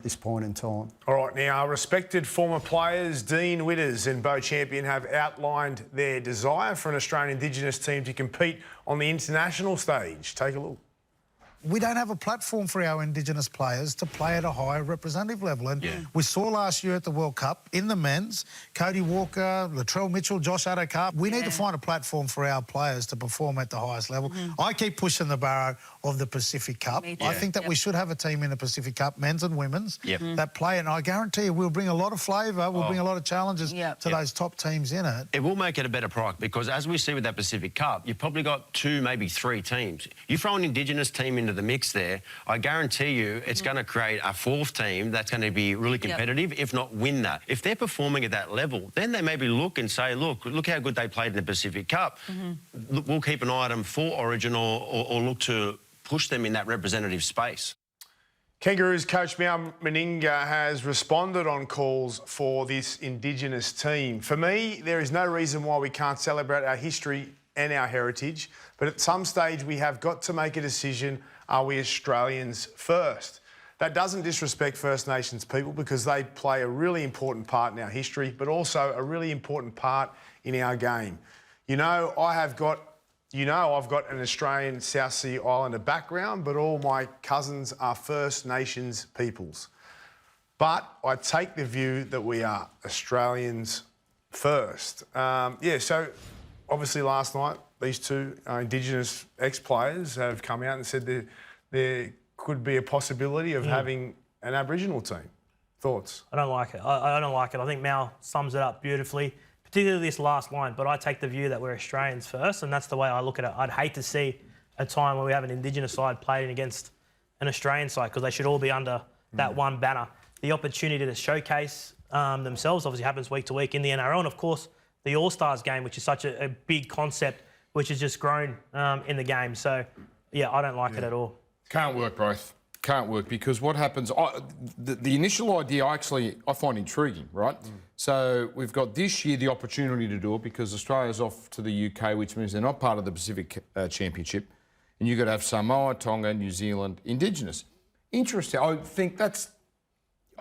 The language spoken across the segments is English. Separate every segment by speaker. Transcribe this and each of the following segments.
Speaker 1: this point in time.
Speaker 2: All right, now, our respected former players, Dean Witters and Beau Champion, have outlined their desire for an Australian Indigenous team to compete on the international stage. Take a look.
Speaker 3: We don't have a platform for our Indigenous players to play at a higher representative level. And we saw last year at the World Cup, in the men's, Cody Walker, Latrell Mitchell, Josh Adokar. We need to find a platform for our players to perform at the highest level. I keep pushing the barrow of the Pacific Cup. I think that we should have a team in the Pacific Cup, men's and women's, that play. And I guarantee you we'll bring a lot of flavour, we'll bring a lot of challenges to those top teams in it.
Speaker 4: It will make it a better product because, as we see with that Pacific Cup, you've probably got 2, maybe 3 teams. You throw an Indigenous team into the mix there, I guarantee you it's going to create a 4th team that's going to be really competitive, if not win that. If they're performing at that level, then they maybe look and say, look how good they played in the Pacific Cup. We'll keep an eye on them for Origin or look to push them in that representative space.
Speaker 2: Kangaroos coach Mal Meninga has responded on calls for this Indigenous team. For me, there is no reason why we can't celebrate our history and our heritage, but at some stage we have got to make a decision, are we Australians first? That doesn't disrespect First Nations people because they play a really important part in our history, but also a really important part in our game. I've got an Australian South Sea Islander background, but all my cousins are First Nations peoples. But I take the view that we are Australians first. So obviously last night, these 2 Indigenous ex-players have come out and said there could be a possibility of having an Aboriginal team. Thoughts?
Speaker 5: I don't like it. I don't like it. I think Mal sums it up beautifully, particularly this last line, but I take the view that we're Australians first, and that's the way I look at it. I'd hate to see a time where we have an Indigenous side playing against an Australian side because they should all be under that one banner. The opportunity to showcase themselves obviously happens week to week in the NRL, and of course the All-Stars game, which is such a big concept, which has just grown in the game. So, yeah, I don't like it at all.
Speaker 6: Can't work, both. Can't work because what happens... the initial idea I find intriguing, right? So we've got this year the opportunity to do it because Australia's off to the UK, which means they're not part of the Pacific Championship. And you've got to have Samoa, Tonga, New Zealand, Indigenous. Interesting. I think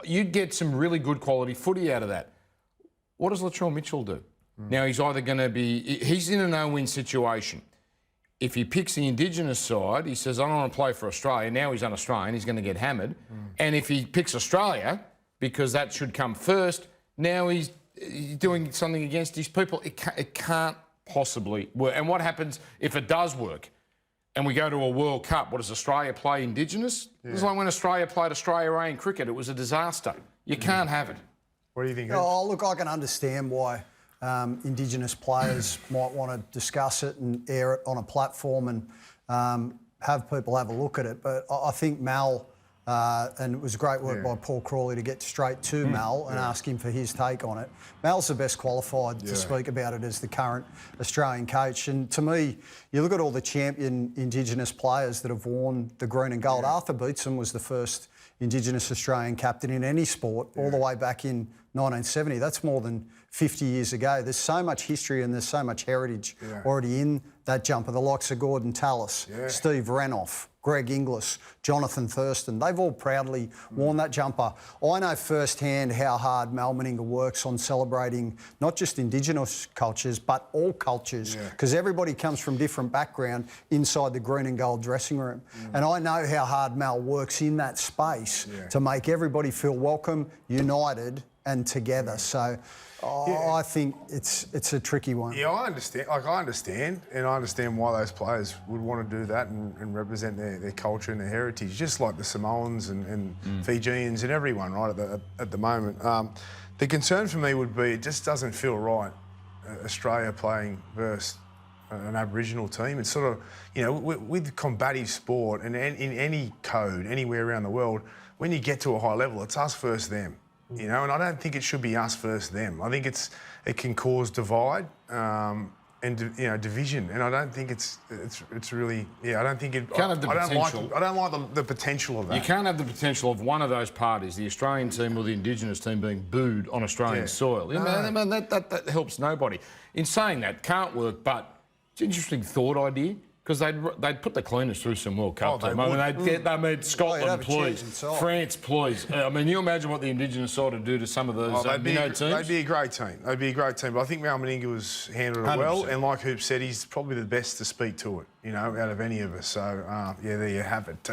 Speaker 6: you'd get some really good quality footy out of that. What does Latrell Mitchell do? Now, he's either going to be... He's in a no-win situation. If he picks the Indigenous side, he says, I don't want to play for Australia. Now he's un-Australian. He's going to get hammered. And if he picks Australia, because that should come first, now he's doing something against his people. It can't possibly work. And what happens if it does work and we go to a World Cup? What does Australia play Indigenous? It's like when Australia played Australia A in cricket. It was a disaster. You can't have it.
Speaker 2: What do you think?
Speaker 1: Oh, look, I can understand why Indigenous players might want to discuss it and air it on a platform and have people have a look at it. But I think Mal, and it was great work by Paul Crawley to get straight to Mal and ask him for his take on it. Mal's the best qualified to speak about it as the current Australian coach. And to me, you look at all the champion Indigenous players that have worn the green and gold. Arthur Beetson was the first Indigenous Australian captain in any sport all the way back in 1970. That's more than 50 years ago. There's so much history and there's so much heritage already in that jumper. The likes of Gordon Tallis, Steve Renouf, Greg Inglis, Jonathan Thurston, they've all proudly worn that jumper. I know firsthand how hard Mal Meninga works on celebrating not just Indigenous cultures, but all cultures, because everybody comes from different background inside the green and gold dressing room. And I know how hard Mal works in that space to make everybody feel welcome, united and together. So I think it's a tricky one.
Speaker 2: Yeah, I understand. I understand why those players would want to do that and represent their culture and their heritage, just like the Samoans and Fijians and everyone, right, at the moment. The concern for me would be it just doesn't feel right, Australia playing versus an Aboriginal team. It's sort of, with combative sport and in any code, anywhere around the world, when you get to a high level, it's us versus them. And I don't think it should be us versus them. I think it can cause divide and division, and I don't think it's really I don't think it.
Speaker 6: Can't have the potential.
Speaker 2: I don't like the potential of that.
Speaker 6: You can't have the potential of one of those parties, the Australian team or the Indigenous team, being booed on Australian soil. No. That helps nobody. In saying that, can't work, but it's an interesting thought idea. because they'd put the cleaners through some World Cup.
Speaker 2: Oh, they would.
Speaker 6: Scotland,
Speaker 1: have a
Speaker 6: please.
Speaker 1: chance inside.
Speaker 6: France, please. I mean, you imagine what the Indigenous side would do to some of those
Speaker 2: They'd be
Speaker 6: teams?
Speaker 2: a great team. They'd be a great team. But I think Mal Meninga was handled it well.
Speaker 6: 100%.
Speaker 2: And like Hoop said, he's probably the best to speak to it, out of any of us. So, yeah, there you have it.